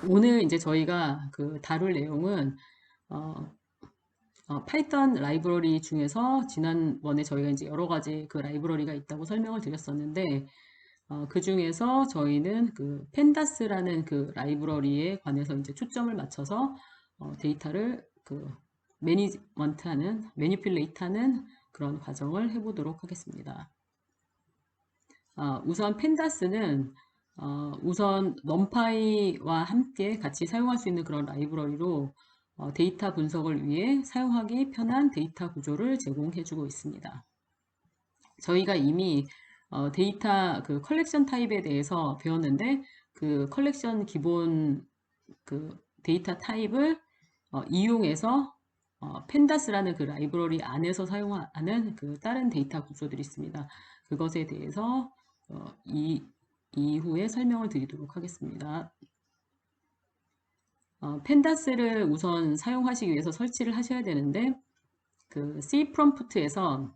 오늘 이제 저희가 다룰 내용은 파이썬 라이브러리 중에서 지난번에 저희가 이제 여러 가지 그 라이브러리가 있다고 설명을 드렸었는데 그 중에서 저희는 그 펜다스라는 그 라이브러리에 관해서 이제 초점을 맞춰서 데이터를 매니플레이트하는 그런 과정을 해보도록 하겠습니다. 우선 펜다스는 우선 넘파이와 함께 같이 사용할 수 있는 그런 라이브러리로 데이터 분석을 위해 사용하기 편한 데이터 구조를 제공해주고 있습니다. 저희가 이미 데이터 컬렉션 타입에 대해서 배웠는데 그 컬렉션 기본 데이터 타입을 이용해서 펜다스라는 그 라이브러리 안에서 사용하는 다른 데이터 구조들이 있습니다. 그것에 대해서 이후에 설명을 드리도록 하겠습니다. 펜다스를 우선 사용하시기 위해서 설치를 하셔야 되는데 C 프롬프트에서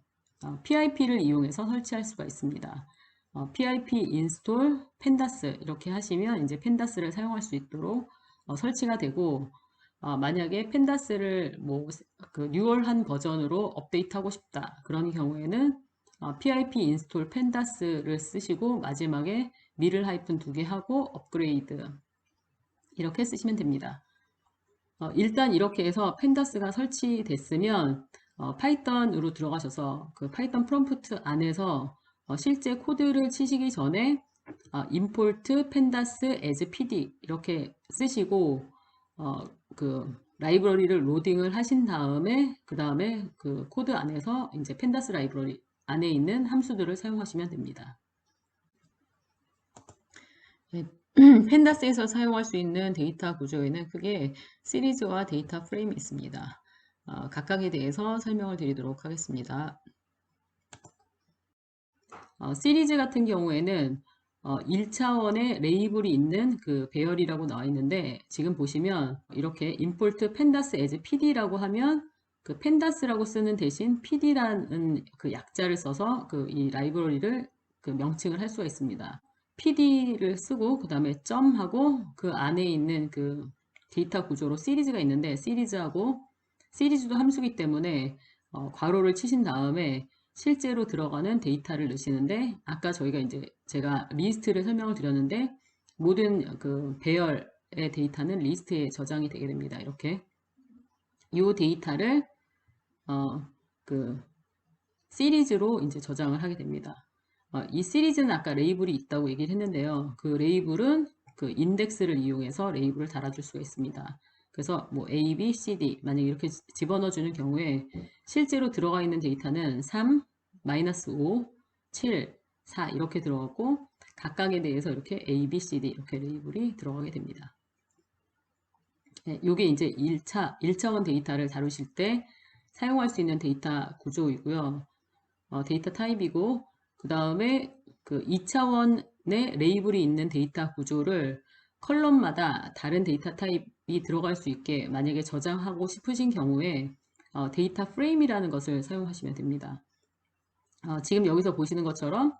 PIP를 이용해서 설치할 수가 있습니다. PIP install pandas 이렇게 하시면 이제 펜다스를 사용할 수 있도록 설치가 되고 만약에 펜다스를 뉴얼한 버전으로 업데이트하고 싶다 그런 경우에는 PIP install pandas를 쓰시고 마지막에 미를 하이픈 2개 하고 업그레이드 이렇게 쓰시면 됩니다. 일단 이렇게 해서 펜다스가 설치됐으면 파이썬으로 들어가셔서 그 파이썬 프롬프트 안에서 실제 코드를 치시기 전에 import pandas as pd 이렇게 쓰시고 라이브러리를 로딩을 하신 다음에 그 다음에 그 코드 안에서 이제 펜다스 라이브러리 안에 있는 함수들을 사용하시면 됩니다. 펜다스에서 사용할 수 있는 데이터 구조에는 크게 시리즈와 데이터 프레임이 있습니다. 각각에 대해서 설명을 드리도록 하겠습니다. 시리즈 같은 경우에는 1차원의 레이블이 있는 그 배열이라고 나와 있는데 지금 보시면 이렇게 import pandas as pd라고 하면 그 펜다스라고 쓰는 대신 pd라는 그 약자를 써서 이 라이브러리를 명칭을 할 수가 있습니다. pd를 쓰고 그 다음에 점하고 그 안에 있는 그 데이터 구조로 시리즈가 있는데 시리즈도 함수기 때문에 괄호를 치신 다음에 실제로 들어가는 데이터를 넣으시는데 아까 제가 리스트를 설명을 드렸는데 모든 그 배열의 데이터는 리스트에 저장이 되게 됩니다. 이렇게 이 데이터를 시리즈로 이제 저장을 하게 됩니다. 이 시리즈는 아까 레이블이 있다고 얘기를 했는데요. 그 레이블은 그 인덱스를 이용해서 레이블을 달아줄 수가 있습니다. 그래서 A, B, C, D 만약에 이렇게 집어넣어 주는 경우에 실제로 들어가 있는 데이터는 3, -5, 7, 4 이렇게 들어가고 각각에 대해서 이렇게 A, B, C, D 이렇게 레이블이 들어가게 됩니다. 이게 이제 1차원 데이터를 다루실 때 사용할 수 있는 데이터 구조이고요. 데이터 타입이고 그 다음에 그 2차원의 레이블이 있는 데이터 구조를 컬럼마다 다른 데이터 타입이 들어갈 수 있게 만약에 저장하고 싶으신 경우에 데이터 프레임이라는 것을 사용하시면 됩니다. 지금 여기서 보시는 것처럼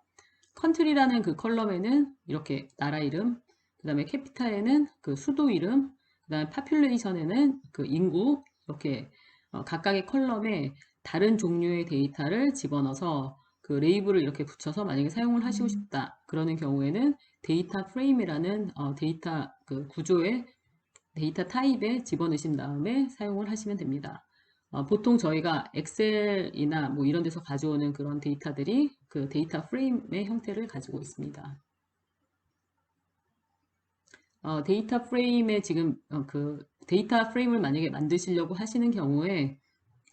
컨트리라는 그 컬럼에는 이렇게 나라 이름, 그 다음에 캐피탈에는 그 수도 이름, 그 다음에 파퓰레이션에는 그 인구 이렇게 각각의 컬럼에 다른 종류의 데이터를 집어넣어서 그 레이블을 이렇게 붙여서 만약에 사용을 하시고 싶다 그러는 경우에는 데이터 프레임이라는 데이터 그 구조의 데이터 타입에 집어넣으신 다음에 사용을 하시면 됩니다. 보통 저희가 엑셀이나 뭐 이런 데서 가져오는 그런 데이터들이 그 데이터 프레임의 형태를 가지고 있습니다. 데이터 프레임에 지금 데이터 프레임을 만약에 만드시려고 하시는 경우에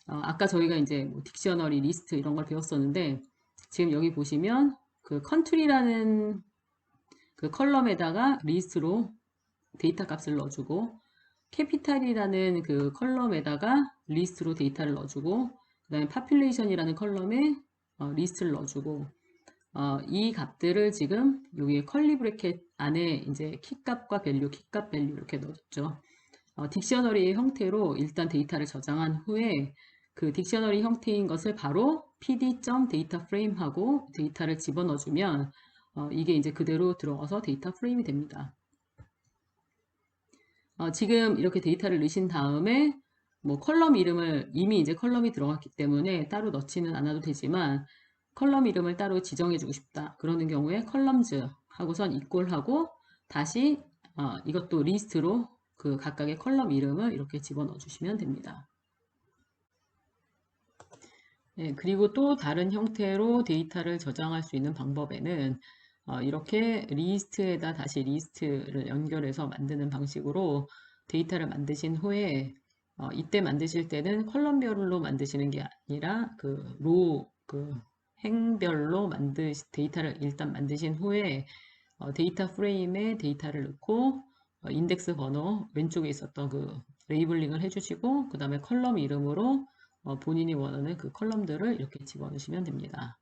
아까 저희가 이제 딕셔너리, 리스트 이런 걸 배웠었는데 지금 여기 보시면 그 컨트리라는 그 컬럼에다가 리스트로 데이터 값을 넣어주고 캐피탈이라는 그 컬럼에다가 리스트로 데이터를 넣어주고 그 다음에 파퓰레이션이라는 컬럼에 리스트를 넣어주고 이 값들을 지금 여기 컬리 브래켓 안에 이제 키값과 밸류, 키값 밸류 이렇게 넣어줬죠. 딕셔너리의 형태로 일단 데이터를 저장한 후에 그 그 딕셔너리 형태인 것을 바로 pd.dataFrame하고 데이터를 집어넣어주면 이게 이제 그대로 들어가서 데이터 프레임이 됩니다. 지금 이렇게 데이터를 넣으신 다음에 뭐 컬럼 이름을 이미 이제 컬럼이 들어갔기 때문에 따로 넣지는 않아도 되지만 컬럼 이름을 따로 지정해 주고 싶다. 그러는 경우에 컬럼즈 하고선 이꼴하고 다시 이것도 리스트로 그 각각의 컬럼 이름을 이렇게 집어넣어 주시면 됩니다. 네, 그리고 또 다른 형태로 데이터를 저장할 수 있는 방법에는 이렇게 리스트에다 다시 리스트를 연결해서 만드는 방식으로 데이터를 만드신 후에 이때 만드실 때는 컬럼별로 만드시는 게 아니라 그 행별로 데이터를 일단 만드신 후에 데이터 프레임에 데이터를 넣고 인덱스 번호 왼쪽에 있었던 그 레이블링을 해주시고 그 다음에 컬럼 이름으로 본인이 원하는 그 컬럼들을 이렇게 집어넣으시면 됩니다.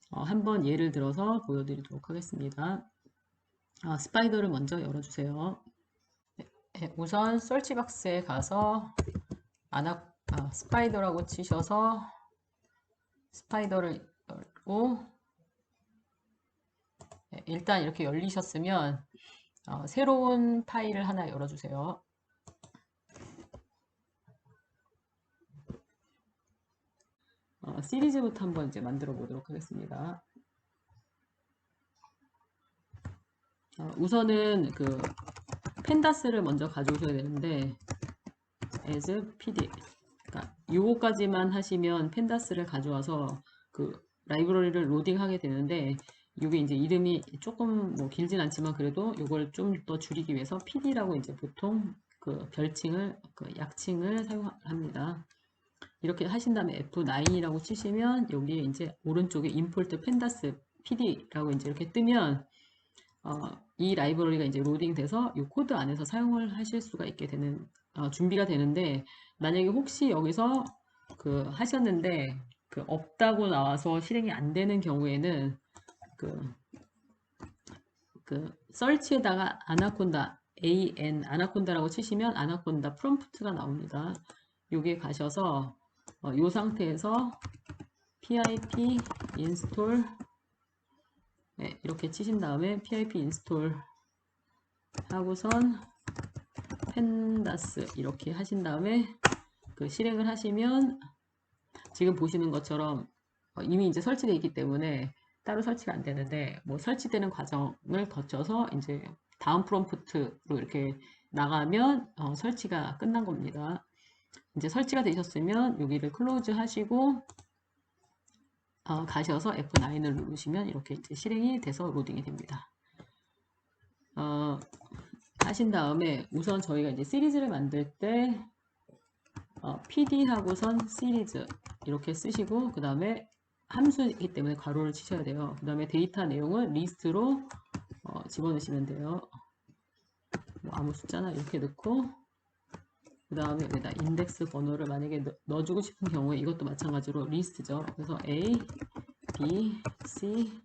한번 예를 들어서 보여드리도록 하겠습니다. 스파이더를 먼저 열어주세요. 네, 우선 설치박스에 가서 스파이더라고 치셔서 스파이더를 열고 네, 일단 이렇게 열리셨으면 새로운 파일을 하나 열어주세요. 시리즈부터 한번 이제 만들어 보도록 하겠습니다. 우선은 그 펜다스를 먼저 가져오셔야 되는데 as pd 그러니까 요거까지만 하시면 펜다스를 가져와서 그 라이브러리를 로딩하게 되는데 이게 이제 이름이 조금 뭐 길진 않지만 그래도 이걸 좀 더 줄이기 위해서 pd라고 이제 보통 그 별칭을 그 약칭을 사용합니다. 이렇게 하신 다음에 F9이라고 치시면 여기에 이제 오른쪽에 임포트 펜다스 pd라고 이제 이렇게 뜨면 이 라이브러리가 이제 로딩돼서 이 코드 안에서 사용을 하실 수가 있게 되는 준비가 되는데 만약에 혹시 여기서 그 하셨는데 그 없다고 나와서 실행이 안 되는 경우에는 그 서치에다가 아나콘다 아나콘다라고 치시면 아나콘다 프롬프트가 나옵니다. 여기에 가셔서 이 상태에서 pip install 네, 이렇게 치신 다음에 pip install 하고선 펜다스 이렇게 하신 다음에 그 실행을 하시면 지금 보시는 것처럼 이미 이제 설치되어 있기 때문에 따로 설치가 안 되는데 뭐 설치되는 과정을 거쳐서 이제 다음 프롬프트로 이렇게 나가면 설치가 끝난 겁니다. 이제 설치가 되셨으면 여기를 클로즈 하시고 가셔서 F9을 누르시면 이렇게 이제 실행이 돼서 로딩이 됩니다. 하신 다음에 우선 저희가 이제 시리즈를 만들 때 pd하고선 시리즈 이렇게 쓰시고 그 다음에 함수이기 때문에 괄호를 치셔야 돼요. 그 다음에 데이터 내용을 리스트로 집어넣으시면 돼요. 뭐 아무 숫자나 이렇게 넣고 그 다음에 여기다 인덱스 번호를 만약에 넣어주고 싶은 경우에 이것도 마찬가지로 리스트죠. 그래서 A, B, C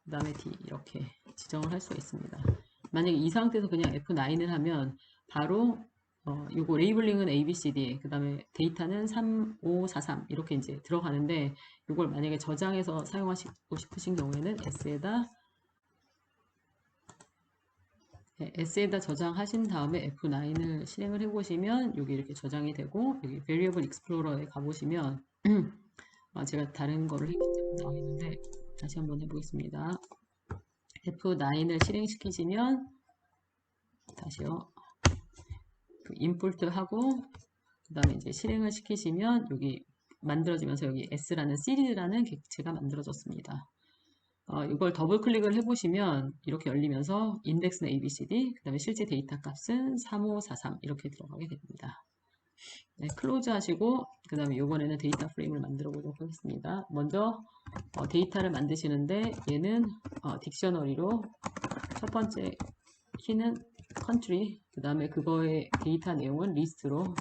그 다음에 D 이렇게 지정을 할 수가 있습니다. 만약에 이 상태에서 그냥 F9을 하면 바로 요거 레이블링은 ABCD 그 다음에 데이터는 3543 이렇게 이제 들어가는데 이걸 만약에 저장해서 사용하시고 싶으신 경우에는 S에다 저장하신 다음에 F9을 실행을 해보시면 여기 이렇게 저장이 되고 여기 Variable Explorer에 가보시면 제가 다른 거를 했기 때문에 나와 있는데 다시 한번 해보겠습니다. F9을 실행시키시면 다시요. 그 임포트 하고 그 다음에 이제 실행을 시키시면 여기 만들어지면서 여기 S라는 시리즈라는 객체가 만들어졌습니다. 이걸 더블 클릭을 해보시면 이렇게 열리면서 인덱스는 ABCD 그 다음에 실제 데이터 값은 3543 이렇게 들어가게 됩니다. 네, 클로즈 하시고 그 다음에 이번에는 데이터 프레임을 만들어 보도록 하겠습니다. 먼저 데이터를 만드시는데 얘는 딕셔너리로 첫 번째 키는 country 그 다음에 그거의 데이터 내용은 리스트로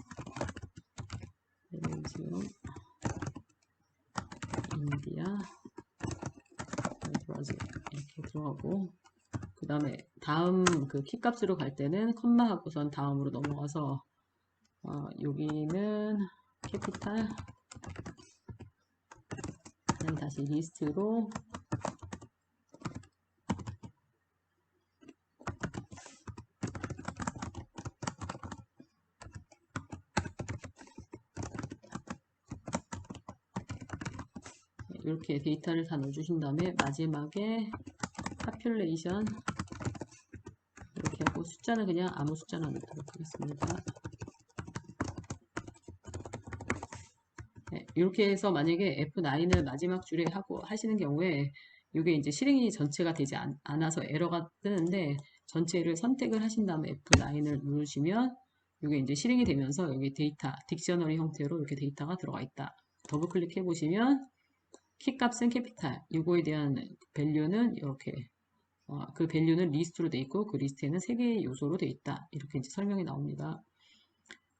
인디아 브라질 이렇게 들어가고 그 다음에 다음 그 키값으로 갈 때는 컴마 하고선 다음으로 넘어가서 여기는 캐피탈 다음에 다시 리스트로 이렇게 데이터를 다 넣어주신 다음에 마지막에 population 이렇게 하고 숫자는 그냥 아무 숫자나 넣도록 하겠습니다. 네, 이렇게 해서 만약에 F9을 마지막 줄에 하고 하시는 경우에 이게 이제 실행이 전체가 되지 않아서 에러가 뜨는데 전체를 선택을 하신 다음에 F9을 누르시면 이게 이제 실행이 되면서 여기 데이터, 딕셔너리 형태로 이렇게 데이터가 들어가 있다. 더블 클릭해 보시면 키 값은 캐피탈, 이거에 대한 밸류는 이렇게 그 밸류는 리스트로 돼 있고 그 리스트에는 3개의 요소로 돼 있다. 이렇게 이제 설명이 나옵니다.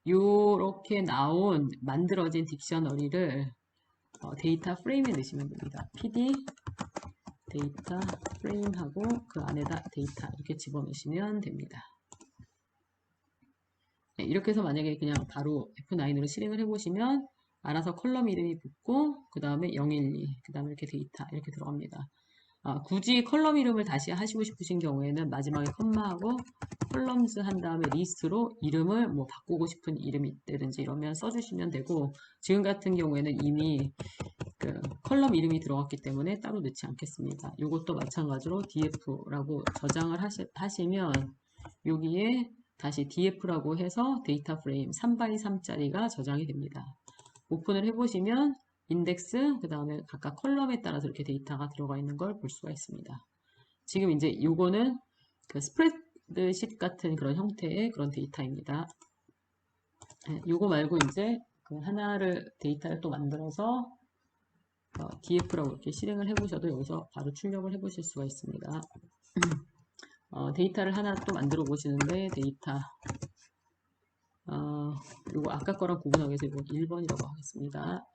이렇게 나온 만들어진 딕셔너리를 데이터 프레임에 넣으시면 됩니다. PD 데이터 프레임하고 그 안에다 데이터 이렇게 집어넣으시면 됩니다. 네, 이렇게 해서 만약에 그냥 바로 F9으로 실행을 해보시면 알아서 컬럼 이름이 붙고 그 다음에 012, 그 다음에 이렇게 데이터 이렇게 들어갑니다. 굳이 컬럼 이름을 다시 하시고 싶으신 경우에는 마지막에 컴마하고 컬럼즈 한 다음에 리스트로 이름을 뭐 바꾸고 싶은 이름이 있다든지 이러면 써주시면 되고 지금 같은 경우에는 이미 그 컬럼 이름이 들어갔기 때문에 따로 넣지 않겠습니다. 이것도 마찬가지로 df라고 저장을 하시면 여기에 다시 df라고 해서 데이터 프레임 3x3짜리가 저장이 됩니다. 오픈을 해보시면 인덱스, 그 다음에 각각 컬럼에 따라서 이렇게 데이터가 들어가 있는 걸 볼 수가 있습니다. 지금 이제 요거는 그 스프레드शी트 같은 그런 형태의 그런 데이터입니다. 요거 말고 이제 그 하나를 데이터를 또 만들어서 df라고 이렇게 실행을 해보셔도 여기서 바로 출력을 해보실 수가 있습니다. 데이터를 하나 또 만들어 보시는데 데이터 요거 아까 거랑 구분하기 위해서 이거 1번이라고 하겠습니다.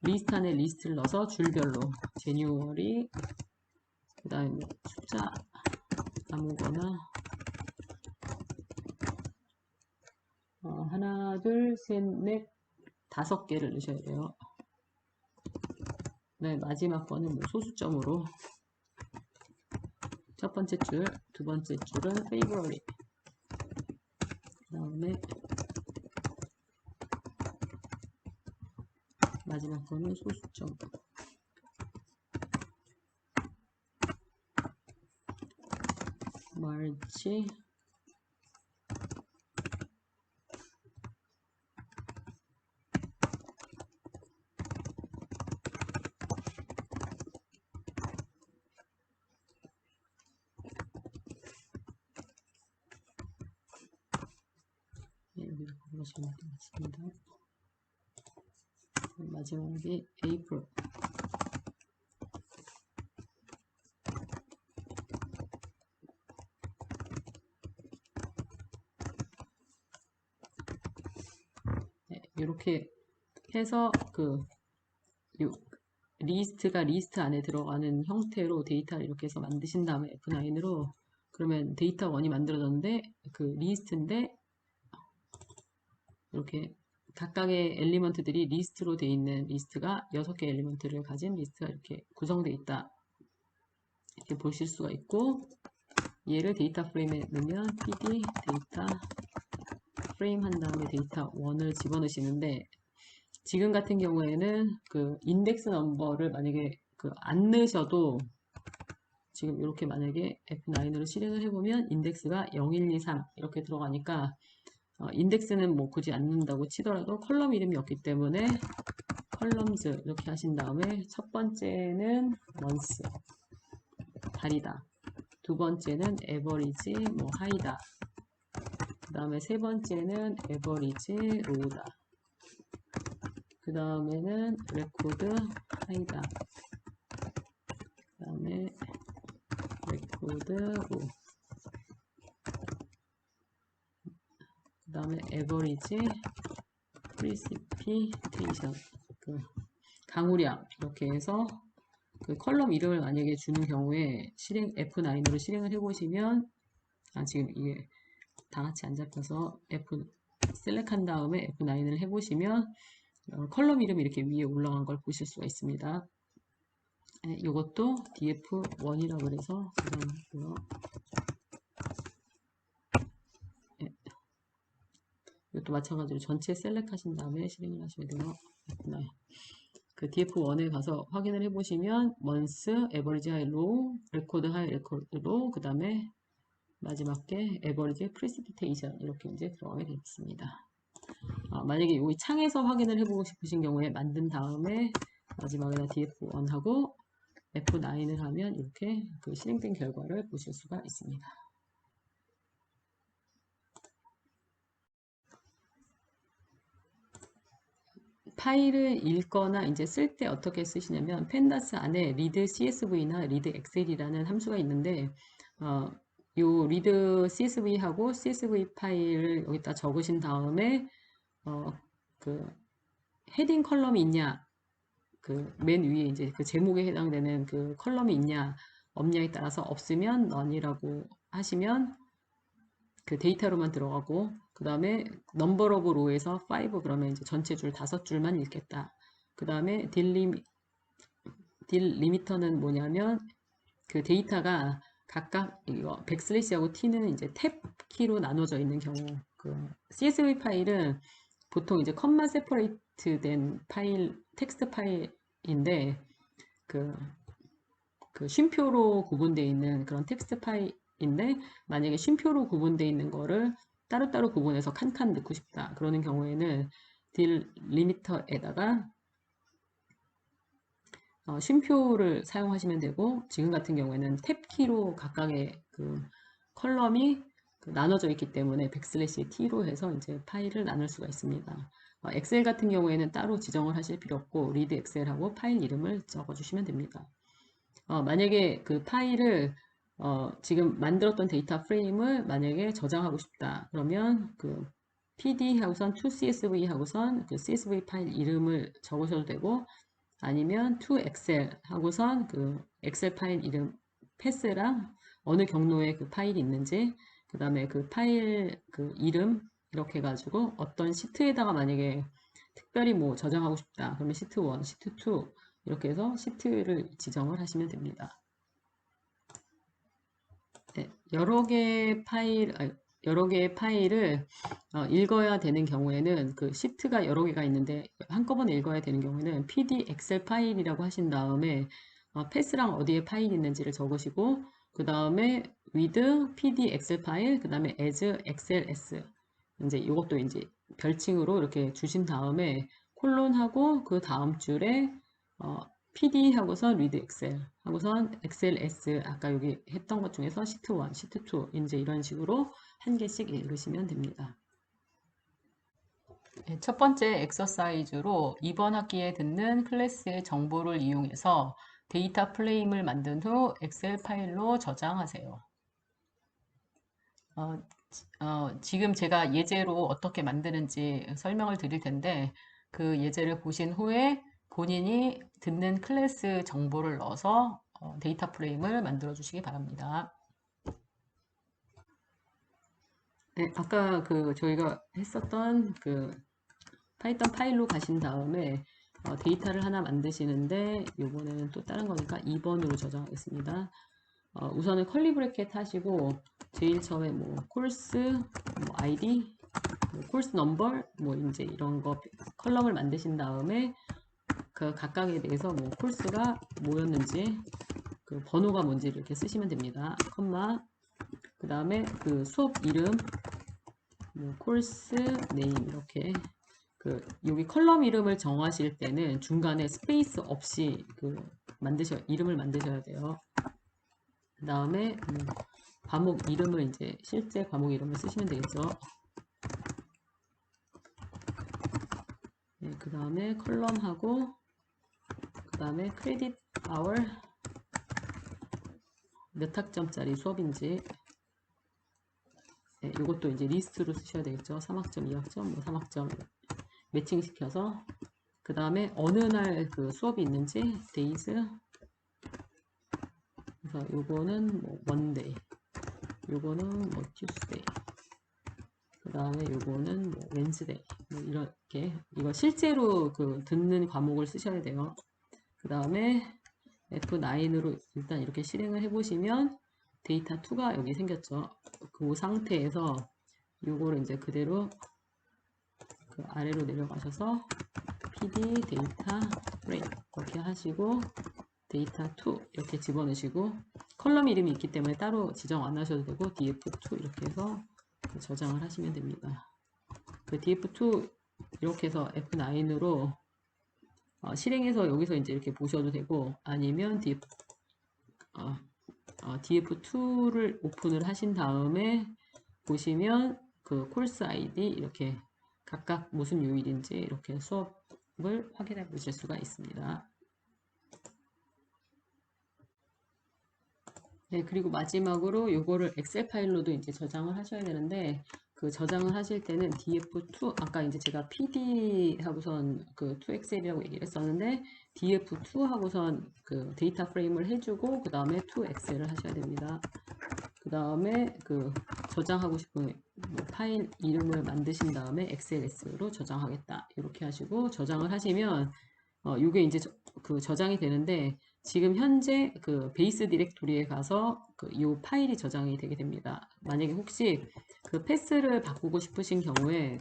리스트 안에 리스트를 넣어서 줄별로 제뉴얼이 그 다음에 숫자 아무거나 하나 둘 셋 넷 5개를 넣으셔야 돼요. 네, 마지막 거는 뭐 소수점으로 첫 번째 줄, 두 번째 줄은 favorite 그 다음에 마지막 거는 소수점 march 네, 여기서 보시면 되겠습니다. 마지막이 April 네, 이렇게 해서 그 리스트가 리스트 안에 들어가는 형태로 데이터를 이렇게 해서 만드신 다음에 F9으로 그러면 데이터 1이 만들어졌는데 그 리스트인데 이렇게 각각의 엘리먼트들이 리스트로 되어 있는 리스트가 6개 엘리먼트를 가진 리스트가 이렇게 구성되어 있다. 이렇게 보실 수가 있고 얘를 데이터 프레임에 넣으면 pd 데이터 프레임 한 다음에 데이터 1을 집어넣으시는데 지금 같은 경우에는 그 인덱스 넘버를 만약에 그 안 넣으셔도 지금 이렇게 만약에 F9으로 실행을 해보면 인덱스가 0123 이렇게 들어가니까 인덱스는 뭐 굳이 안 넣는다고 치더라도 컬럼 이름이 없기 때문에 컬럼즈 이렇게 하신 다음에 첫 번째는 month 달이다. 두 번째는 average 뭐 high다. 그 다음에 세 번째는 average low다. 그 다음에는 record high다. 그 다음에 record low. 그 다음에 average precipitation 그 강우량 이렇게 해서 그 컬럼 이름을 만약에 주는 경우에 실행 F9으로 실행을 해보시면 지금 이게 다 같이 안 잡혀서 F 셀렉 한 다음에 F9을 해보시면 컬럼 이름이 이렇게 위에 올라간 걸 보실 수가 있습니다. 요것도 df1이라고 그래서 저장하고요. 이것도 마찬가지로 전체 셀렉 하신 다음에 실행을 하셔야 돼요. 네. 그 df1에 가서 확인을 해보시면 months, average high low, record high, record low, 그 다음에 마지막 게 average precipitation 이렇게 이제 들어가게 되겠습니다. 만약에 여기 창에서 확인을 해보고 싶으신 경우에 만든 다음에 마지막에다 df1하고 F9을 하면 이렇게 그 실행된 결과를 보실 수가 있습니다. 파일을 읽거나 이제 쓸 때 어떻게 쓰시냐면 펜다스 안에 read csv나 read excel이라는 함수가 있는데 요 read csv하고 csv 파일을 여기다 적으신 다음에 그 헤딩 컬럼이 있냐 그 맨 위에 이제 그 제목에 해당되는 그 컬럼이 있냐 없냐에 따라서 없으면 none이라고 하시면 그 데이터로만 들어가고 그 다음에 넘버 오브 로에서 5 그러면 이제 전체 줄 5줄만 읽겠다. 그 다음에 딜리미터는 뭐냐면 그 데이터가 각각 이거 백슬래시하고 t는 이제 탭 키로 나눠져 있는 경우 그 CSV 파일은 보통 이제 컴마 세퍼레이트 된 파일 텍스트 파일인데 그 쉼표로 구분되어 있는 그런 텍스트 파일인데 만약에 쉼표로 구분되어 있는 거를 따로따로 구분해서 칸칸 넣고 싶다 그러는 경우에는 딜리미터에다가 쉼표를 사용하시면 되고 지금 같은 경우에는 탭키로 각각의 그 컬럼이 나눠져 있기 때문에 백슬래시 t로 해서 이제 파일을 나눌 수가 있습니다. 엑셀 같은 경우에는 따로 지정을 하실 필요 없고 리드 엑셀하고 파일 이름을 적어 주시면 됩니다. 만약에 그 파일을 지금 만들었던 데이터 프레임을 만약에 저장하고 싶다 그러면 그 pd 하고선 to csv 하고선 그 csv 파일 이름을 적으셔도 되고 아니면 to excel 하고선 그 엑셀 파일 이름 패스랑 어느 경로에 그 파일이 있는지 그 다음에 그 파일 그 이름 이렇게 해가지고 어떤 시트에다가 만약에 특별히 뭐 저장하고 싶다 그러면 시트 1, 시트 2 이렇게 해서 시트를 지정을 하시면 됩니다. 네, 여러 개의 파일을 읽어야 되는 경우에는 그 시트가 여러 개가 있는데 한꺼번에 읽어야 되는 경우에는 pd 엑셀 파일이라고 하신 다음에 패스랑 어디에 파일이 있는지를 적으시고 그 다음에 with pd 엑셀 파일 그 다음에 as xls 이제 이것도 이제 별칭으로 이렇게 주신 다음에 콜론하고 그 다음 줄에 PD 하고서 read 엑셀 하고선 XLS 아까 여기 했던 것 중에서 시트 1, 시트 2 이제 이런 식으로 한 개씩 읽으시면 됩니다. 첫 번째 엑서사이즈로 이번 학기에 듣는 클래스의 정보를 이용해서 데이터 프레임을 만든 후 엑셀 파일로 저장하세요. 지금 제가 예제로 어떻게 만드는지 설명을 드릴 텐데 그 예제를 보신 후에 본인이 듣는 클래스 정보를 넣어서 데이터 프레임을 만들어 주시기 바랍니다. 네, 아까 그 저희가 했었던 그 파이썬 파일로 가신 다음에 데이터를 하나 만드시는데 이번에는 또 다른 거니까 2번으로 저장하겠습니다. 우선은 컬리 브래켓 하시고 제일 처음에 뭐 콜스 뭐 아이디 뭐 콜스 넘버 뭐 이제 이런 거 컬럼을 만드신 다음에 그 각각에 대해서 뭐 콜스가 뭐였는지 그 번호가 뭔지 이렇게 쓰시면 됩니다. 컴마 그 다음에 그 수업 이름 뭐 콜스 네임 이렇게 그 여기 컬럼 이름을 정하실 때는 중간에 스페이스 없이 그 이름을 만드셔야 돼요. 그 다음에 과목 이름을 이제 실제 과목 이름을 쓰시면 되겠죠. 네, 그 다음에 컬럼하고 그 다음에 크레딧 아워 몇 학점짜리 수업인지 네, 이것도 이제 리스트로 쓰셔야 되겠죠. 3학점, 2학점, 뭐 3학점 매칭시켜서 그 다음에 어느 날 그 수업이 있는지 days 그래서 요거는 뭐 Monday 요거는 뭐 Tuesday 그 다음에 요거는 뭐 Wednesday 뭐 이렇게 이거 실제로 그 듣는 과목을 쓰셔야 돼요. 그 다음에 F9으로 일단 이렇게 실행을 해보시면 데이터 2가 여기 생겼죠. 그 상태에서 요거를 이제 그대로 그 아래로 내려가셔서 PD 데이터 프레임 이렇게 하시고 데이터 2 이렇게 집어넣으시고 컬럼 이름이 있기 때문에 따로 지정 안 하셔도 되고 df2 이렇게 해서 저장을 하시면 됩니다. 그 df2 이렇게 해서 F9으로 실행해서 여기서 이제 이렇게 보셔도 되고 아니면 df2를 오픈을 하신 다음에 보시면 그 코र्스 아이디 이렇게 각각 무슨 요일인지 이렇게 수업을 확인해 보실 수가 있습니다. 네, 그리고 마지막으로 요거를 엑셀 파일로도 이제 저장을 하셔야 되는데 그 저장을 하실 때는 df2 아까 이제 제가 pd 하고선 그 2excel이라고 얘기를 했었는데 df2 하고선 그 데이터 프레임을 해주고 그 다음에 2excel을 하셔야 됩니다. 그 다음에 그 저장하고 싶은 파일 이름을 만드신 다음에 XLS로 저장하겠다 이렇게 하시고 저장을 하시면 이게 이제 그 저장이 되는데 지금 현재 그 베이스 디렉토리에 가서 그 이 파일이 저장이 되게 됩니다. 만약에 혹시 그 패스를 바꾸고 싶으신 경우에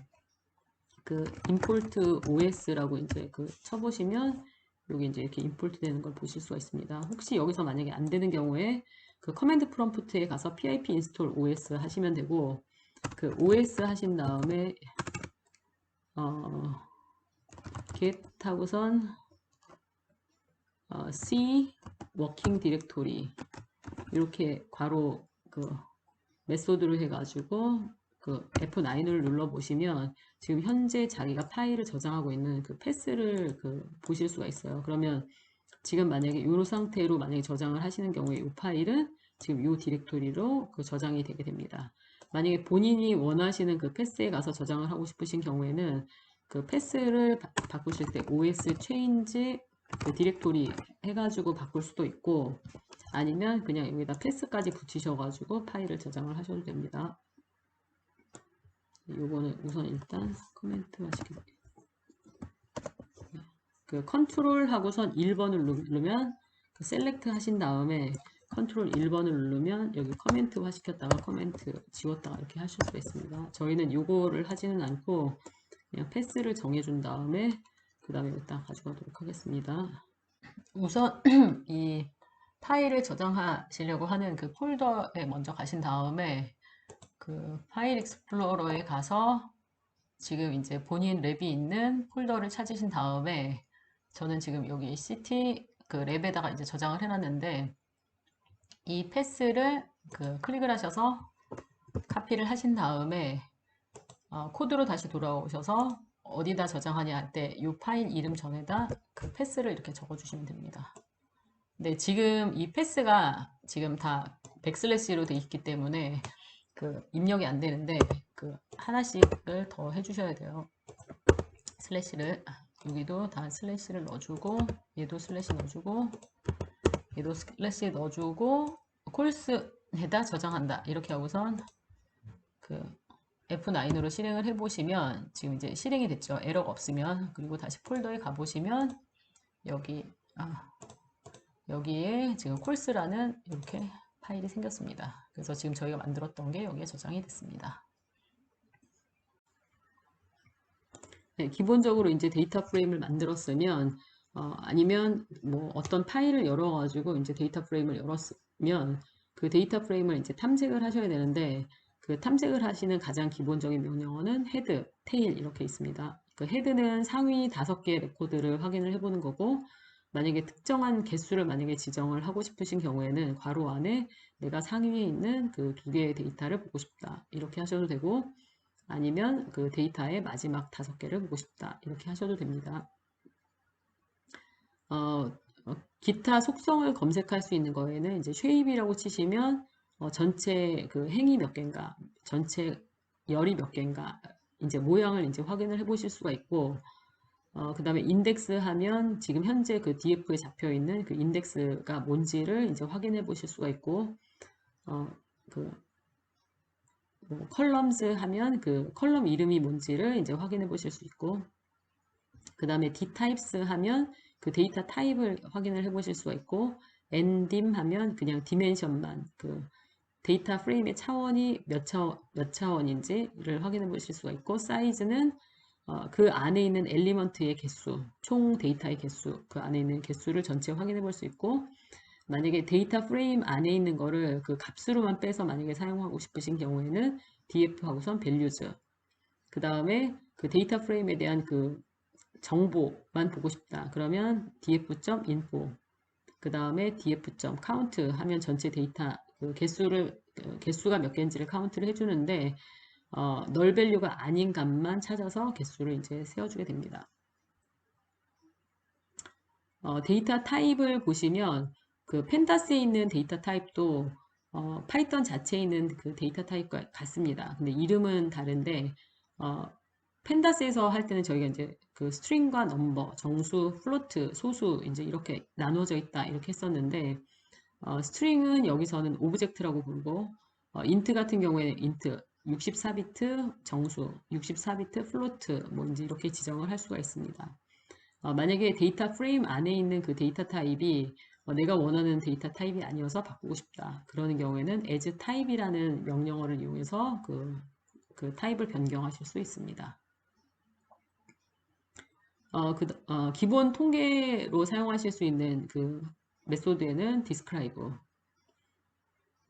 그 import os라고 이제 그 쳐보시면 여기 이제 이렇게 임포트 되는 걸 보실 수가 있습니다. 혹시 여기서 만약에 안 되는 경우에 그 커맨드 프롬프트에 가서 pip install os 하시면 되고 그 os 하신 다음에 get 하고선 c working directory 이렇게 괄호 그 메소드를 해가지고 그 F9을 눌러 보시면 지금 현재 자기가 파일을 저장하고 있는 그 패스를 그 보실 수가 있어요. 그러면 지금 만약에 이 상태로 만약에 저장을 하시는 경우에 이 파일은 지금 이 디렉토리로 그 저장이 되게 됩니다. 만약에 본인이 원하시는 그 패스에 가서 저장을 하고 싶으신 경우에는 그 패스를 바꾸실 때 os change 그 디렉토리 해가지고 바꿀 수도 있고 아니면 그냥 여기다 패스까지 붙이셔가지고 파일을 저장을 하셔도 됩니다. 요거는 우선 일단 코멘트만 시켜볼게요. 그 컨트롤 하고선 1번을 누르면 그 셀렉트 하신 다음에 컨트롤 1번을 누르면 여기 커멘트화 시켰다가 커멘트 지웠다가 이렇게 하실 수 있습니다. 저희는 요거를 하지는 않고 그냥 패스를 정해준 다음에 그 다음에 여기다 가져가도록 하겠습니다. 우선 이 파일을 저장하시려고 하는 그 폴더에 먼저 가신 다음에 그 파일 익스플로러에 가서 지금 이제 본인 랩이 있는 폴더를 찾으신 다음에 저는 지금 여기 CT 그 랩에다가 이제 저장을 해놨는데 이 패스를 그 클릭을 하셔서 카피를 하신 다음에 코드로 다시 돌아오셔서 어디다 저장하냐 할 때 이 파일 이름 전에다 그 패스를 이렇게 적어주시면 됩니다. 네, 지금 이 패스가 지금 다 백슬래시로 돼 있기 때문에 그 입력이 안 되는데 그 하나씩을 더 해주셔야 돼요. 슬래시를 여기도 다 슬래시를 넣어주고 얘도 슬래시 넣어주고 얘도 슬래시 넣어주고 콜스에다 저장한다 이렇게 하고선 그 F9으로 실행을 해보시면 지금 이제 실행이 됐죠. 에러가 없으면 그리고 다시 폴더에 가보시면 여기에 지금 콜스라는 이렇게 파일이 생겼습니다. 그래서 지금 저희가 만들었던 게 여기에 저장이 됐습니다. 네, 기본적으로 이제 데이터 프레임을 만들었으면 아니면 뭐 어떤 파일을 열어가지고 이제 데이터 프레임을 열었으면 그 데이터 프레임을 이제 탐색을 하셔야 되는데 그 탐색을 하시는 가장 기본적인 명령어는 헤드, 테일 이렇게 있습니다. 그 헤드는 상위 5개의 레코드를 확인을 해보는 거고 만약에 특정한 개수를 만약에 지정을 하고 싶으신 경우에는 괄호 안에 내가 상위에 있는 그 2개의 데이터를 보고 싶다 이렇게 하셔도 되고 아니면 그 데이터의 마지막 5개를 보고 싶다 이렇게 하셔도 됩니다. 기타 속성을 검색할 수 있는 거에는 이제 쉐입이라고 치시면 전체 그 행이 몇 개인가 전체 열이 몇 개인가 이제 모양을 이제 확인을 해 보실 수가 있고 그 다음에 인덱스 하면 지금 현재 그 DF에 잡혀 있는 그 인덱스가 뭔지를 이제 확인해 보실 수가 있고 뭐 컬럼스 하면 그 컬럼 이름이 뭔지를 이제 확인해 보실 수 있고 그 다음에 dtypes 하면 그 데이터 타입을 확인을 해 보실 수가 있고, ndim 하면 그냥 디멘션만, 그 데이터 프레임의 차원이 몇 차원인지를 확인해 보실 수가 있고, 사이즈는 그 안에 있는 엘리먼트의 개수, 총 데이터의 개수, 그 안에 있는 개수를 전체 확인해 볼 수 있고, 만약에 데이터 프레임 안에 있는 거를 그 값으로만 빼서 만약에 사용하고 싶으신 경우에는 df 하고선 values, 그 다음에 그 데이터 프레임에 대한 그 정보만 보고 싶다. 그러면 df.info, 그 다음에 df.count 하면 전체 데이터 그 개수가 몇 개인지를 카운트를 해주는데, 널 밸류가 아닌 값만 찾아서 개수를 이제 세워주게 됩니다. 데이터 타입을 보시면 그 펜다스에 있는 데이터 타입도 파이썬 자체에 있는 그 데이터 타입과 같습니다. 근데 이름은 다른데, 펜다스에서 할 때는 저희가 이제 그 스트링과 넘버, 정수, 플로트, 소수 이제 이렇게 나눠져 있다 이렇게 했었는데, 스트링은 여기서는 오브젝트라고 부르고, 인트 같은 경우에는 인트 64비트 정수, 64비트 플로트 뭐 이제 이렇게 지정을 할 수가 있습니다. 만약에 데이터 프레임 안에 있는 그 데이터 타입이 내가 원하는 데이터 타입이 아니어서 바꾸고 싶다. 그러는 경우에는 as type이라는 명령어를 이용해서 그 타입을 변경하실 수 있습니다. 기본 통계로 사용하실 수 있는 그 메소드에는 describe,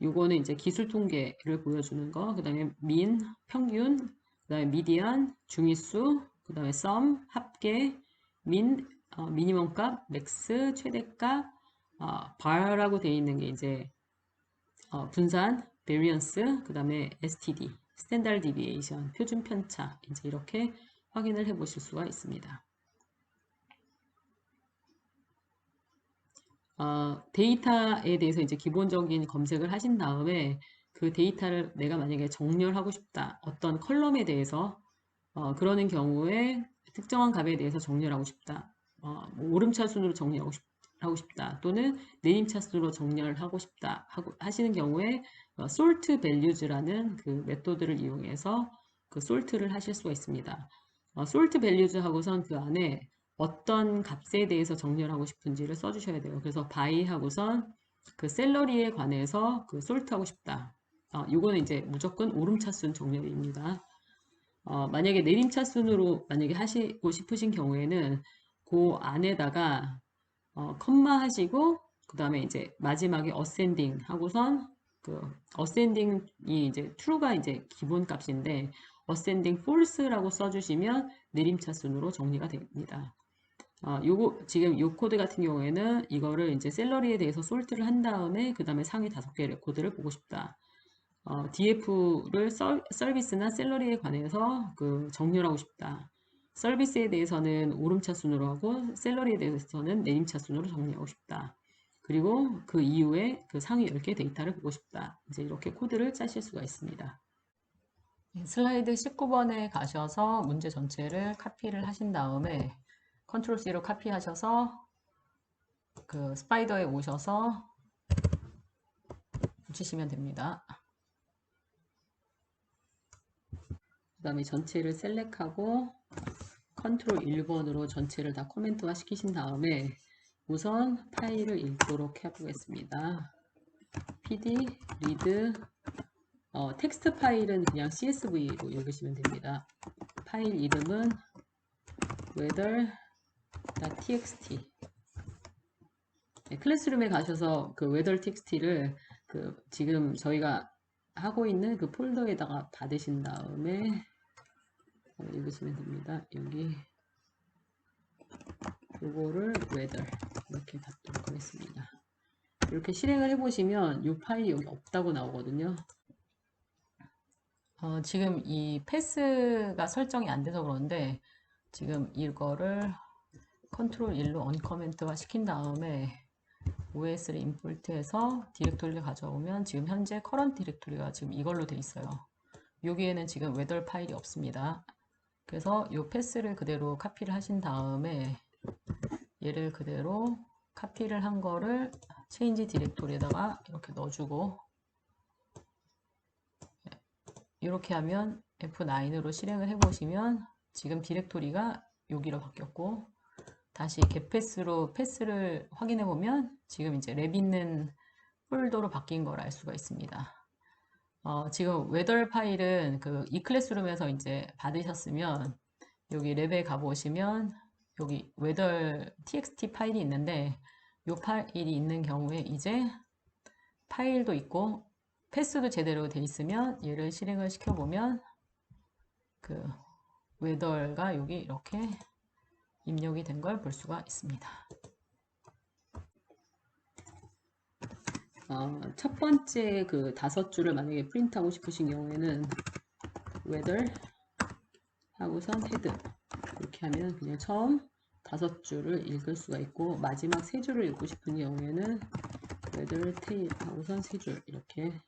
요거는 이제 기술 통계를 보여주는 거, 그 다음에 mean, 평균, 그 다음에 median, 중위수, 그 다음에 sum, 합계, min, 미니멈 값, max, 최대값, bar라고 되어 있는 게 이제 분산, variance, 그 다음에 std, standard deviation, 표준 편차, 이제 이렇게 확인을 해 보실 수가 있습니다. 데이터에 대해서 이제 기본적인 검색을 하신 다음에 그 데이터를 내가 만약에 정렬하고 싶다. 어떤 컬럼에 대해서 그러는 경우에 특정한 값에 대해서 정렬하고 싶다. 뭐 오름차순으로 정렬하고 싶다. 또는 내림차순으로 정렬하고 싶다. 하시는 경우에 sort values라는 그 메소드를 이용해서 그 sort를 하실 수가 있습니다. sort values 하고선 그 안에 어떤 값에 대해서 정렬하고 싶은지를 써주셔야 돼요. 그래서 by 하고선 그 샐러리에 관해서 그 sort하고 싶다. 요거는 이제 무조건 오름차순 정렬입니다. 만약에 내림차순으로 만약에 하시고 싶으신 경우에는 그 안에다가 컴마 하시고 그 다음에 이제 마지막에 ascending 하고선 그 ascending이 이제 true가 이제 기본 값인데 ascending false라고 써주시면 내림차순으로 정리가 됩니다. 요거 지금 요 코드 같은 경우에는 이거를 이제 샐러리에 대해서 솔트를 한 다음에 그 다음에 상위 5개 레코드를 보고 싶다. DF를 서비스나 샐러리에 관해서 그 정렬하고 싶다. 서비스에 대해서는 오름차순으로 하고 샐러리에 대해서는 내림차순으로 정리하고 싶다. 그리고 그 이후에 그 상위 10개 데이터를 보고 싶다. 이제 이렇게 코드를 짜실 수가 있습니다. 슬라이드 19번에 가셔서 문제 전체를 카피를 하신 다음에 컨트롤 C로 카피하셔서 그 스파이더에 오셔서 붙이시면 됩니다. 그 다음에 전체를 셀렉하고 컨트롤 1번으로 전체를 다 코멘트화 시키신 다음에 우선 파일을 읽도록 해보겠습니다. pd read 텍스트 파일은 그냥 csv로 읽으시면 됩니다. 파일 이름은 weather.txt. 클래스룸에 가셔서 그 weather.txt를 그 지금 저희가 하고 있는 그 폴더에다가 받으신 다음에 읽으시면 됩니다. 여기 요거를 weather 이렇게 받도록 하겠습니다. 이렇게 실행을 해보시면 이 파일이 여기 없다고 나오거든요. 지금 이 패스가 설정이 안 돼서 그런데 지금 이거를 컨트롤 1로 언커멘트화 시킨 다음에 OS를 임포트해서 디렉토리를 가져오면 지금 현재 커런트 디렉토리가 지금 이걸로 돼 있어요. 여기에는 지금 weather 파일이 없습니다. 그래서 이 패스를 그대로 카피를 하신 다음에 얘를 그대로 카피를 한 거를 체인지 디렉토리에다가 이렇게 넣어주고 이렇게 하면 F9으로 실행을 해보시면 지금 디렉토리가 여기로 바뀌었고 다시 get 패스로 패스를 확인해 보면 지금 이제 랩 있는 폴더로 바뀐 걸 알 수가 있습니다. 지금 웨더 파일은 그 이클래스룸에서 이제 받으셨으면 여기 랩에 가보시면 여기 웨더 txt 파일이 있는데 이 파일이 있는 경우에 이제 파일도 있고 패스도 제대로 돼 있으면 얘를 실행을 시켜보면 그 웨더가 여기 이렇게 입력이 된 걸 볼 수가 있습니다. 첫 번째 그 5줄을 만약에 프린트하고 싶으신 경우에는 weather 하고선 head 이렇게 하면 그냥 처음 5줄을 읽을 수가 있고 마지막 3줄을 읽고 싶은 경우에는 weather tail 하고선 3줄 이렇게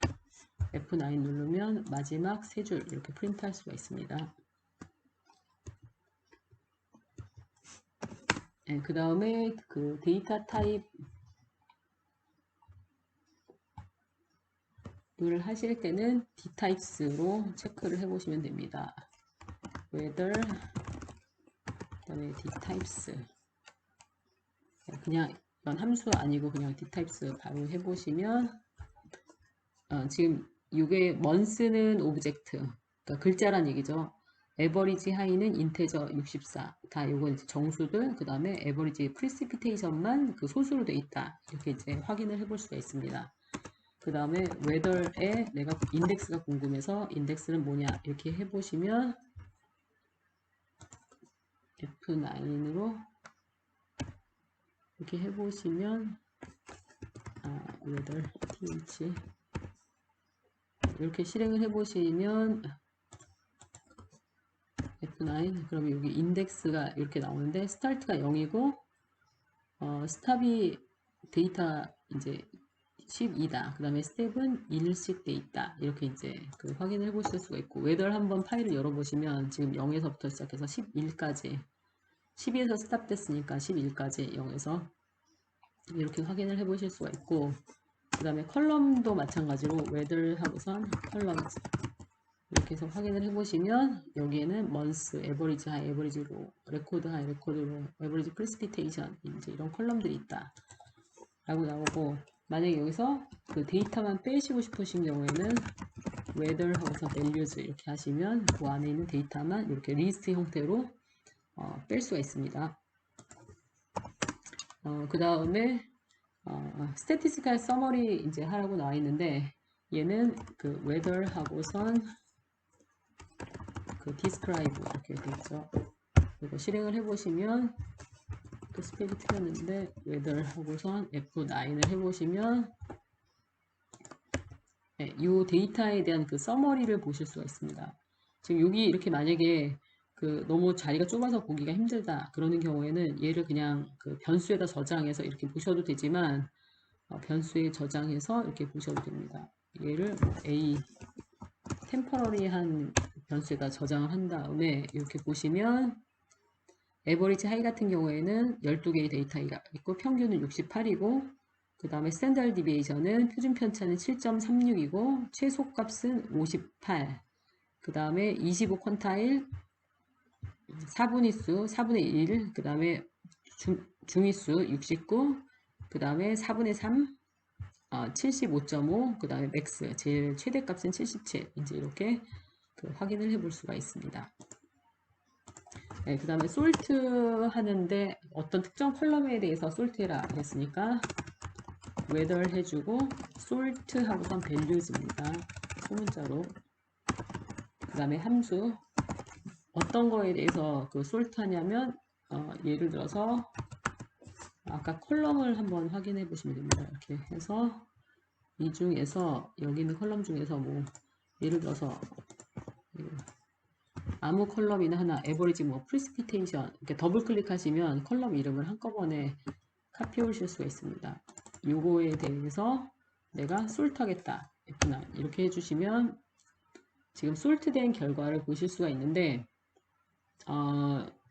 F9 누르면 마지막 3줄 이렇게 프린트할 수가 있습니다. 네, 그 다음에 그 데이터 타입 을 하실 때는 dtypes로 체크를 해 보시면 됩니다. weather 그다음에 dtypes 그냥 이건 함수 아니고 그냥 dtypes 바로 해 보시면 지금 이게 month는 오브젝트 그러니까 글자란 얘기죠. average high는 인테저 64 다 요건 이제 정수들 그 다음에 average precipitation만 그 소수로 돼 있다 이렇게 이제 확인을 해 볼 수가 있습니다. 그 다음에 weather에 내가 인덱스가 궁금해서 인덱스는 뭐냐 이렇게 해보시면 F9으로 이렇게 해보시면 weather th 이렇게 실행을 해보시면 F9 그러면 여기 인덱스가 이렇게 나오는데 스타트가 0이고 스탑이 데이터 이제 12다. 그 다음에 스텝은 1씩 돼 있다. 이렇게 이제 그 확인을 해 보실 수가 있고, 웨더를 한번 파일을 열어보시면 지금 0에서부터 시작해서 11까지, 12에서 스탑 됐으니까 11까지 0에서 이렇게 확인을 해 보실 수가 있고, 그 다음에 컬럼도 마찬가지로 웨더 하고선 컬럼즈 이렇게 해서 확인을 해 보시면 여기에는 month, average high, average low, record high, record low, average precipitation 이제 이런 컬럼들이 있다. 라고 나오고 만약에 여기서 그 데이터만 빼시고 싶으신 경우에는 weather 하고서 values 이렇게 하시면 그 안에 있는 데이터만 이렇게 리스트 형태로 뺄 수가 있습니다. 그 다음에 statistical summary 이제 하라고 나와 있는데 얘는 그 weather 하고선 그 describe 이렇게 되어 있죠. 이거 실행을 해보시면 또 스펠이 틀렸는데 weather 하고선 F9을 해보시면 네, 이 데이터에 대한 그 서머리를 보실 수가 있습니다. 지금 여기 이렇게 만약에 그 너무 자리가 좁아서 보기가 힘들다 그러는 경우에는 얘를 그냥 그 변수에다 저장해서 이렇게 보셔도 되지만 변수에 저장해서 이렇게 보셔도 됩니다. 얘를 뭐 A 템퍼러리한 변수에다 저장을 한 다음에 이렇게 보시면 에버리지 하이 같은 경우에는 12개의 데이터가 있고 평균은 68이고 그 다음에 스탠다드 디비에이션은 표준 편차는 7.36이고 최소값은 58 그 다음에 25 퀀타일 4분위수 4분의 1 그 다음에 중위수 69 그 다음에 4분의 3 75.5 그 다음에 맥스 제일 최대값은 77 이제 이렇게 그 확인을 해 볼 수가 있습니다. 네, 그 다음에 솔트 하는데 어떤 특정 컬럼에 대해서 솔트해라 했으니까 weather 해주고 sort 하고선 values입니다. 소문자로 그 다음에 함수 어떤 거에 대해서 그 sort 하냐면 예를 들어서 아까 컬럼을 한번 확인해 보시면 됩니다. 이렇게 해서 이 중에서 여기 있는 컬럼 중에서 뭐 예를 들어서 아무 컬럼이나 하나 average 뭐 precipitation 이렇게 더블 클릭하시면 컬럼 이름을 한꺼번에 카피해 오실 수가 있습니다. 요거에 대해서 내가 솔트 하겠다 F9 이렇게 해주시면 지금 솔트된 결과를 보실 수가 있는데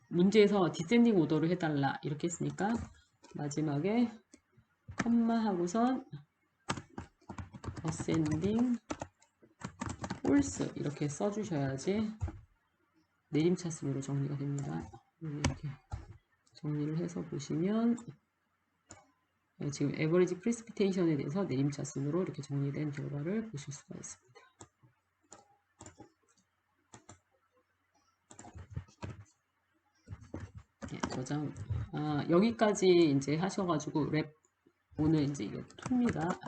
문제에서 디센딩 오더를 해달라 이렇게 했으니까 마지막에 컴마 하고선 ascending false 이렇게 써주셔야지 내림차순으로 정리가 됩니다. 이렇게 정리를 해서 보시면 지금 에버리지 프리시피테이션에 대해서 내림차 순으로 이렇게 정리된 결과를 보실 수가 있습니다. 저장 여기까지 이제 하셔가지고 랩 오늘 이제 이게 2입니다.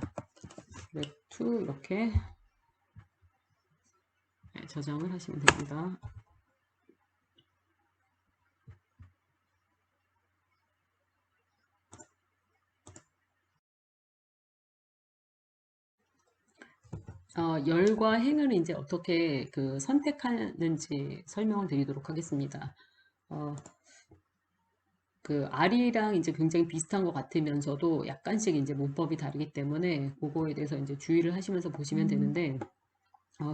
랩 2 이렇게 저장을 하시면 됩니다. 열과 행을 이제 어떻게 그 선택하는지 설명을 드리도록 하겠습니다. 그 R이랑 이제 굉장히 비슷한 것 같으면서도 약간씩 이제 문법이 다르기 때문에 그거에 대해서 이제 주의를 하시면서 보시면 되는데,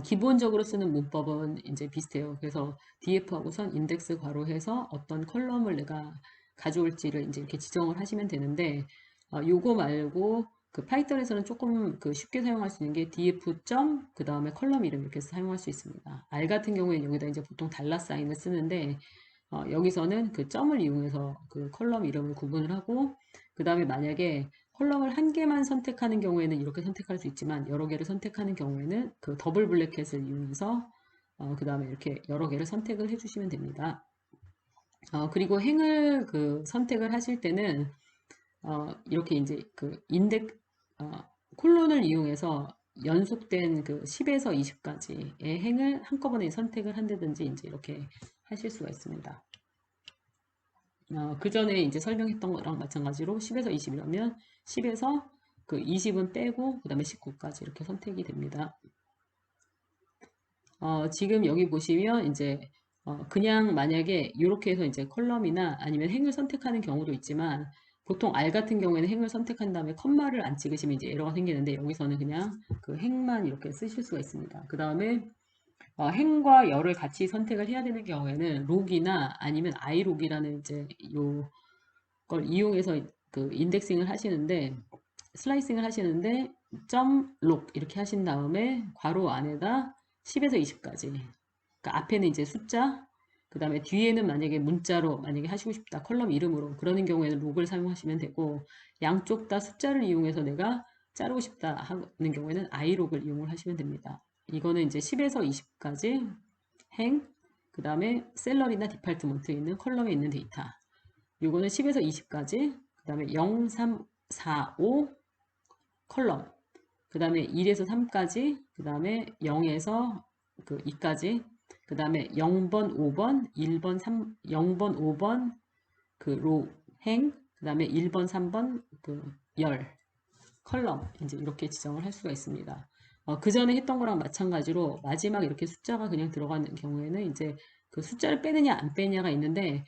기본적으로 쓰는 문법은 이제 비슷해요. 그래서 df하고선 인덱스 괄호해서 어떤 컬럼을 내가 가져올지를 이제 이렇게 지정을 하시면 되는데, 요거 말고 그 파이썬에서는 조금 그 쉽게 사용할 수 있는 게 df 점 그 다음에 컬럼 이름 이렇게 사용할 수 있습니다. R 같은 경우에는 여기다 이제 보통 달러 사인을 쓰는데, 여기서는 그 점을 이용해서 그 컬럼 이름을 구분을 하고, 그 다음에 만약에 컬럼을 한 개만 선택하는 경우에는 이렇게 선택할 수 있지만 여러 개를 선택하는 경우에는 그 더블 블랙햇을 이용해서 그 다음에 이렇게 여러 개를 선택을 해주시면 됩니다. 그리고 행을 그 선택을 하실 때는 이렇게 이제 그 콜론을 이용해서 연속된 그 10에서 20까지의 행을 한꺼번에 선택을 한다든지 이제 이렇게 하실 수가 있습니다. 그 전에 이제 설명했던 거랑 마찬가지로 10에서 20이라면 10에서 그 20은 빼고 그 다음에 19까지 이렇게 선택이 됩니다. 지금 여기 보시면 이제 그냥 만약에 이렇게 해서 이제 컬럼이나 아니면 행을 선택하는 경우도 있지만 보통 R 같은 경우에는 행을 선택한 다음에 컴마를 안 찍으시면 이제 에러가 생기는데 여기서는 그냥 그 행만 이렇게 쓰실 수가 있습니다. 그 다음에 행과 열을 같이 선택을 해야 되는 경우에는 록이나 아니면 i록이라는 이제 요걸 이용해서 그 인덱싱을 하시는데 슬라이싱을 하시는데 .록 이렇게 하신 다음에 괄호 안에다 10에서 20까지 그러니까 앞에는 이제 숫자 그 다음에 뒤에는 만약에 문자로 만약에 하시고 싶다 컬럼 이름으로 그러는 경우에는 록을 사용하시면 되고 양쪽 다 숫자를 이용해서 내가 자르고 싶다 하는 경우에는 i록을 이용을 하시면 됩니다. 이거는 이제 10에서 20까지 행, 그 다음에 셀러리나 디팔트먼트에 있는 컬럼에 있는 데이터. 요거는 10에서 20까지, 그 다음에 0, 3, 4, 5 컬럼. 그 다음에 1에서 3까지, 그 다음에 0에서 그 2까지, 그 다음에 0번, 5번, 1번, 3, 0번, 5번 그 로, 행, 그 다음에 1번, 3번 그 열, 컬럼 이제 이렇게 지정을 할 수가 있습니다. 그 전에 했던 거랑 마찬가지로 마지막 이렇게 숫자가 그냥 들어가는 경우에는 이제 그 숫자를 빼느냐 안 빼느냐가 있는데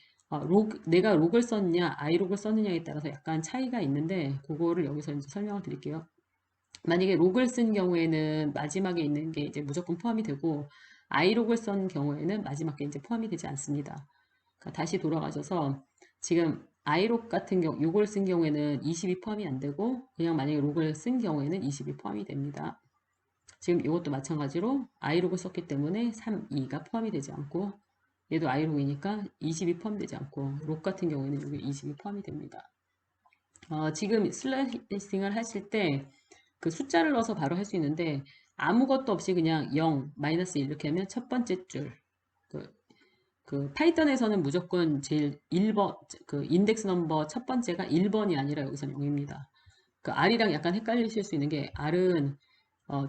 내가 록을 썼느냐 i록을 썼느냐에 따라서 약간 차이가 있는데 그거를 여기서 이제 설명을 드릴게요. 만약에 록을 쓴 경우에는 마지막에 있는 게 이제 무조건 포함이 되고 i록을 쓴 경우에는 마지막 게 이제 포함이 되지 않습니다. 그러니까 다시 돌아가셔서 지금 i록 같은 경우 요걸 쓴 경우에는 20이 포함이 안 되고 그냥 만약에 록을 쓴 경우에는 20이 포함이 됩니다. 지금 이것도 마찬가지로 i록을 썼기 때문에 3, 2가 포함이 되지 않고 얘도 i록이니까 20이 포함되지 않고 록 같은 경우에는 여기 20이 포함이 됩니다. 지금 슬래싱을 하실 때 그 숫자를 넣어서 바로 할 수 있는데 아무것도 없이 그냥 0, 마이너스 1 이렇게 하면 첫 번째 줄 그 파이썬에서는 무조건 제일 1번 그 인덱스 넘버 첫 번째가 1번이 아니라 여기서는 0입니다. 그 R이랑 약간 헷갈리실 수 있는 게 R은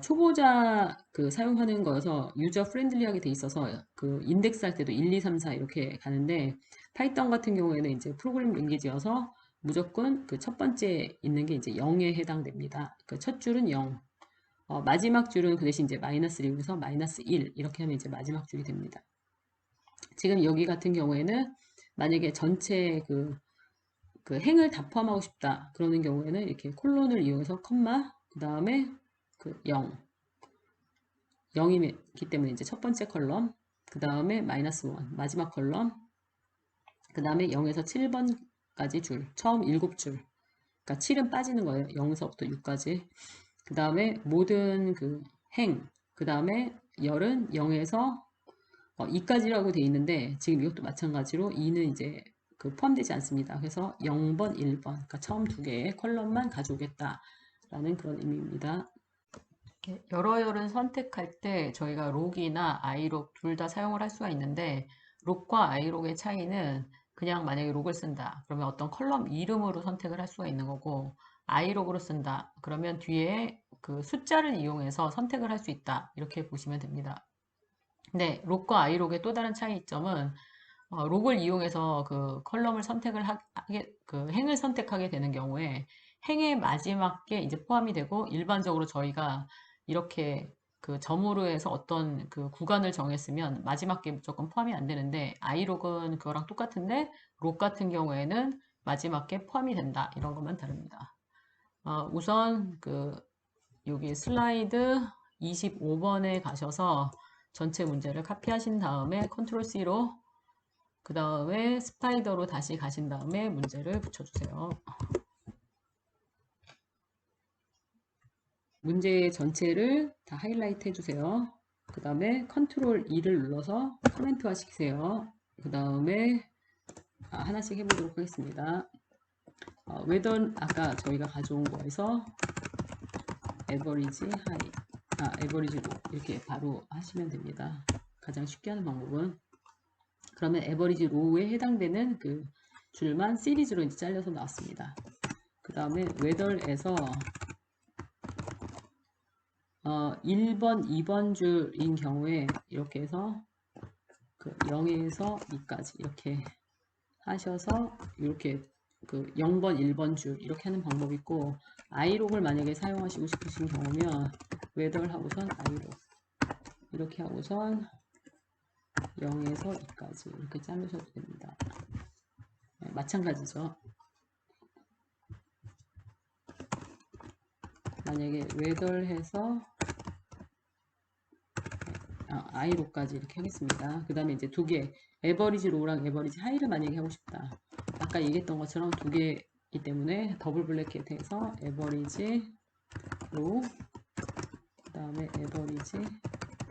초보자 그 사용하는 거여서 유저 프렌들리하게 돼 있어서 그 인덱스 할 때도 1, 2, 3, 4 이렇게 가는데 파이썬 같은 경우에는 이제 프로그래밍 랭귀지여서 무조건 그 첫 번째 있는 게 이제 0에 해당됩니다. 그 첫 줄은 0. 마지막 줄은 그 대신 이제 마이너스를 이용해서 마이너스 1 이렇게 하면 이제 마지막 줄이 됩니다. 지금 여기 같은 경우에는 만약에 전체 그 행을 다 포함하고 싶다 그러는 경우에는 이렇게 콜론을 이용해서 컴마 그 다음에 그 0 0이기 때문에 이제 첫 번째 컬럼 그 다음에 마이너스 1 마지막 컬럼 그 다음에 0에서 7번까지 줄 처음 7줄 그러니까 7은 빠지는 거예요 0에서부터 6까지 그 다음에 모든 그 행 그 다음에 열은 0에서 2까지라고 돼 있는데 지금 이것도 마찬가지로 2는 이제 그 포함되지 않습니다. 그래서 0번, 1번, 그러니까 처음 두 개의 컬럼만 가져오겠다라는 그런 의미입니다. 여러열은 선택할 때 저희가 록이나 아이록 둘 다 사용을 할 수가 있는데 록과 아이록의 차이는 그냥 만약에 록을 쓴다 그러면 어떤 컬럼 이름으로 선택을 할 수가 있는 거고 아이록으로 쓴다 그러면 뒤에 그 숫자를 이용해서 선택을 할 수 있다 이렇게 보시면 됩니다. 근데 록과 아이록의 또 다른 차이점은 록을 이용해서 그 컬럼을 선택을 그 행을 선택하게 되는 경우에 행의 마지막 게 이제 포함이 되고 일반적으로 저희가 이렇게 그 점으로 해서 어떤 그 구간을 정했으면 마지막 게 무조건 포함이 안 되는데 아이록은 그거랑 똑같은데 록 같은 경우에는 마지막 게 포함이 된다 이런 것만 다릅니다. 우선 그 여기 슬라이드 25번에 가셔서 전체 문제를 카피하신 다음에 컨트롤 C로 그 다음에 스파이더로 다시 가신 다음에 문제를 붙여주세요. 문제 전체를 다 하이라이트 해주세요. 그 다음에 컨트롤 E를 눌러서 코멘트화 시키세요. 그 다음에 하나씩 해보도록 하겠습니다. 웨던 아까 저희가 가져온 거에서 에버리지 하이, 에버리지 로 이렇게 바로 하시면 됩니다. 가장 쉽게 하는 방법은 그러면 에버리지 로우에 해당되는 그 줄만 시리즈로 이제 잘려서 나왔습니다. 그 다음에 웨더에서 1번, 2번 줄인 경우에 이렇게 해서 그 0에서 2까지 이렇게 하셔서 이렇게 그 0번, 1번 줄 이렇게 하는 방법이 있고 아이록을 만약에 사용하시고 싶으신 경우면 웨더를 하고선 아이록 이렇게 하고선 0에서 2까지 이렇게 자르셔도 됩니다. 네, 마찬가지죠. 만약에 웨더를 해서 아이로까지 이렇게 하겠습니다. 그 다음에 이제 두 개, 에버리지 로우랑 에버리지 하이를 만약에 하고 싶다. 아까 얘기했던 것처럼 두 개이기 때문에 더블 블랙캣에서 에버리지 로우, 그 다음에 에버리지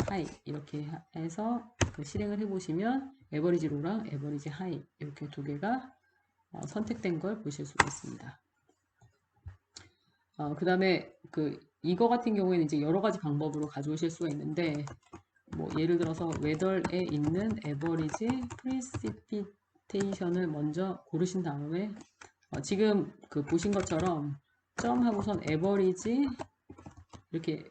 하이 이렇게 해서 그 실행을 해보시면 에버리지 로우랑 에버리지 하이 이렇게 두 개가 선택된 걸 보실 수가 있습니다. 그 다음에 이거 같은 경우에는 이제 여러 가지 방법으로 가져오실 수가 있는데 뭐 예를 들어서 웨더에 있는 에버리지 프리시피테이션을 먼저 고르신 다음에 지금 그 보신 것처럼 점 하고선 에버리지 이렇게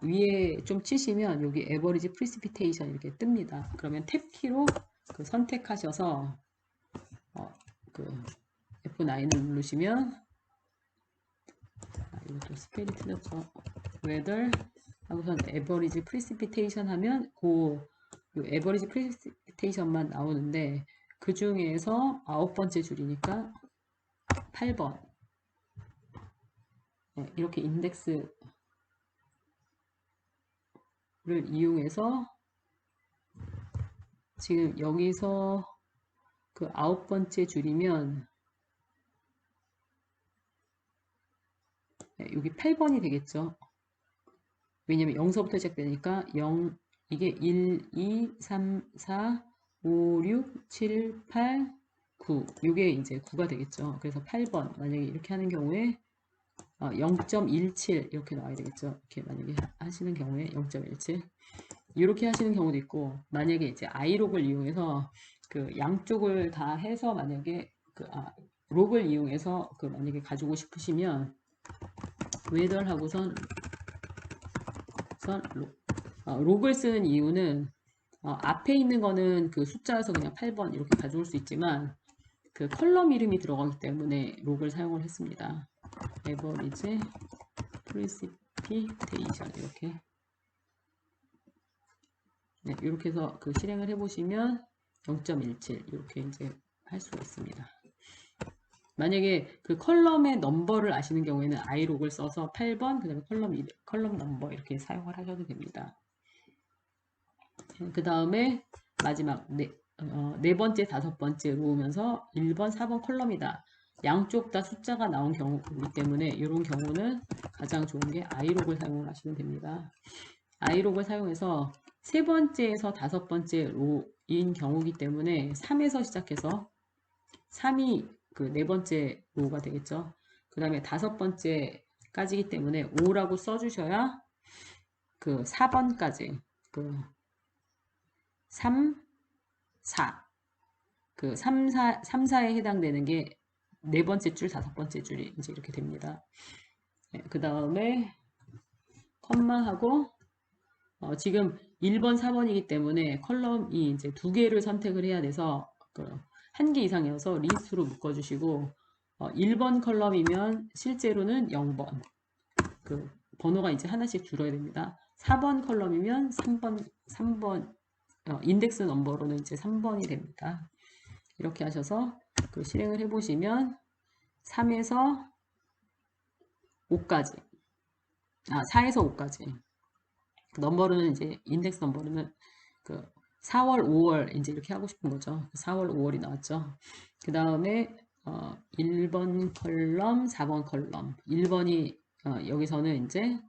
위에 좀 치시면 여기 에버리지 프리시피테이션 이렇게 뜹니다. 그러면 탭키로 그 선택하셔서 그 F9을 누르시면 이것도 스펠이 틀렸죠. 웨더 하고선 에버리지 프리시피테이션 하면 그 에버리지 프리시피테이션만 나오는데 그 중에서 9번째 줄이니까 8번 네, 이렇게 인덱스를 이용해서 지금 여기서 그 9번째 줄이면 네, 여기 8번이 되겠죠. 왜냐면 0서부터 시작되니까 0 이게 1, 2, 3, 4, 5, 6, 7, 8, 9 이게 이제 9가 되겠죠. 그래서 8번 만약에 이렇게 하는 경우에 0.17 이렇게 나와야 되겠죠. 이렇게 만약에 하시는 경우에 0.17 이렇게 하시는 경우도 있고 만약에 이제 아이록을 이용해서 그 양쪽을 다 해서 만약에 록을 이용해서 만약에 가지고 싶으시면 웨덜 하고선 록을 쓰는 이유는 앞에 있는 거는 그 숫자에서 그냥 8번 이렇게 가져올 수 있지만 그 컬럼 이름이 들어가기 때문에 록을 사용을 했습니다. 에버리지 프리시피테이션 이렇게 네, 이렇게 해서 그 실행을 해보시면 0.17 이렇게 이제 할 수가 있습니다. 만약에 그 컬럼의 넘버를 아시는 경우에는 아이록을 써서 8번 그 다음에 컬럼 넘버 이렇게 사용을 하셔도 됩니다. 그 다음에 마지막 네 번째, 다섯 번째로 오면서 1번, 4번 컬럼이다. 양쪽 다 숫자가 나온 경우이기 때문에 이런 경우는 가장 좋은 게 아이록을 사용을 하시면 됩니다. 아이록을 사용해서 세 번째에서 다섯 번째 로인 경우이기 때문에 3에서 시작해서 3이 그 네 번째 로우가 되겠죠. 그 다음에 다섯 번째까지이기 때문에 5라고 써주셔야 그 4번까지 그 3, 4 그 3, 4에 해당되는 게 네 번째 줄, 다섯 번째 줄이 이제 이렇게 됩니다. 그 다음에 컴마하고 지금 1번, 4번이기 때문에 컬럼이 이제 두 개를 선택을 해야 돼서 한 개 이상이어서 리스트로 묶어주시고 1번 컬럼이면 실제로는 0번 그 번호가 이제 하나씩 줄어야 됩니다. 4번 컬럼이면 3번 인덱스 넘버로는 이제 3번이 됩니다. 이렇게 하셔서 그 실행을 해보시면 3에서 5까지 4에서 5까지 넘버로는 이제 인덱스 넘버로는 그 4월, 5월 이제 이렇게 하고 싶은 거죠. 4월, 5월이 나왔죠. 그 다음에 1번 컬럼, 4번 컬럼. 1번이 여기서는 이제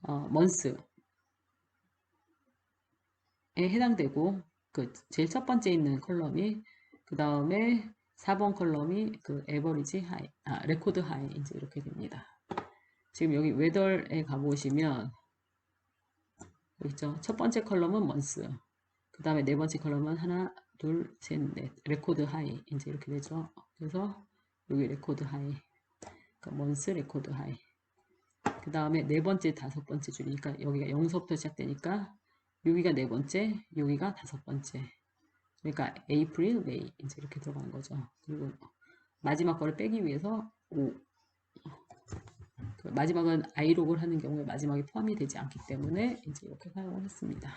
먼스에 해당되고 그 제일 첫 번째 있는 컬럼이 그 다음에 4번 컬럼이 그 에버리지 하이, 레코드 하이 이제 이렇게 됩니다. 지금 여기 웨더에 가보시면 여기 있죠. 첫 번째 컬럼은 먼스. 그 다음에 네 번째 컬럼은 하나, 둘, 셋, 넷. 레코드 하이. 이제 이렇게 되죠. 그래서 여기 레코드 하이. 그러니까 먼스 레코드 하이. 그 다음에 네 번째, 다섯 번째 줄이니까 여기가 0서부터 시작되니까 여기가 네 번째, 여기가 다섯 번째. 그러니까 에이프릴, 메이 이제 이렇게 들어가는 거죠. 그리고 마지막 거를 빼기 위해서 5. 마지막은 아이록을 하는 경우에 마지막에 포함이 되지 않기 때문에 이제 이렇게 사용을 했습니다.